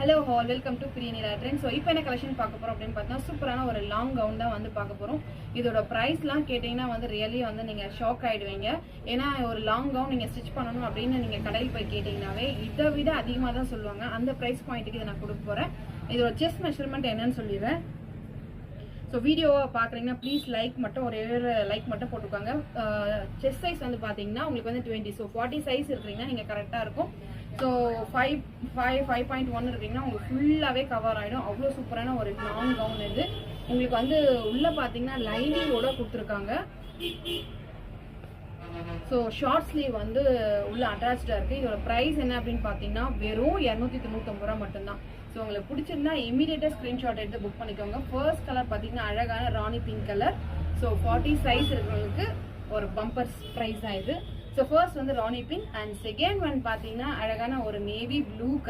Hello all welcome to Priyanila trend. So இப்போ என்ன collection பார்க்க போகிறோம் அப்படின்னு பார்த்தா சூப்பரான ஒரு லாங் கவுன் தான் வந்து பார்க்க போகிறோம். இதோட ப்ரைஸ்லாம் கேட்டிங்கன்னா வந்து ரியலி வந்து நீங்கள் ஷாக் ஆகிடுவீங்க. ஏன்னா ஒரு லாங் கவுன் நீங்கள் ஸ்டிச் பண்ணணும் அப்படின்னு நீங்கள் கடையில் போய் கேட்டிங்கனாவே இதை விட அதிகமாக தான் சொல்லுவாங்க. அந்த ப்ரைஸ் பாயிண்ட்டுக்கு இதை நான் கொடுக்க போகிறேன். இதோட செஸ்ட் மெஷர்மெண்ட் என்னன்னு சொல்லிடுறேன். ஸோ வீடியோவை பார்க்குறீங்கன்னா ப்ளீஸ் லைக் மட்டும் ஒரு லைக் மட்டும் போட்டுக்கோங்க. செஸ்ட் சைஸ் வந்து பார்த்தீங்கன்னா உங்களுக்கு வந்து 20. ஸோ 40 சைஸ் இருக்கிறீங்கன்னா நீங்கள் கரெக்டாக இருக்கும். ஸோ 5.1 இருக்கீங்கன்னா உங்களுக்கு ஃபுல்லாகவே கவர் ஆகிடும். அவ்வளோ சூப்பரான ஒரு லாங் கவுன் இது. உங்களுக்கு வந்து உள்ளே பார்த்தீங்கன்னா லைனிங்கோட கொடுத்துருக்காங்க. ஸோ ஷார்ட் ஸ்லீவ் வந்து உள்ள அட்டாச்சாக இருக்குது. இதோட ப்ரைஸ் என்ன அப்படின்னு பார்த்தீங்கன்னா வெறும் 299 ரூபா மட்டும்தான். ஸோ உங்களுக்கு பிடிச்சிருந்தா இமீடியட்டாக ஸ்க்ரீன்ஷாட் எடுத்து புக் பண்ணிக்கோங்க. ஃபர்ஸ்ட் கலர் பார்த்தீங்கன்னா அழகான ராணி பிங்க் கலர். ஸோ 40 சைஸ் இருக்கிறவங்களுக்கு ஒரு பம்பர் ப்ரைஸ் தான் இது. ஸோ ஃபர்ஸ்ட் வந்து ராணி பிங்க் அண்ட் செகண்ட் ஒன் பார்த்தீங்கன்னா அழகான ஒரு நேவி ப்ளூ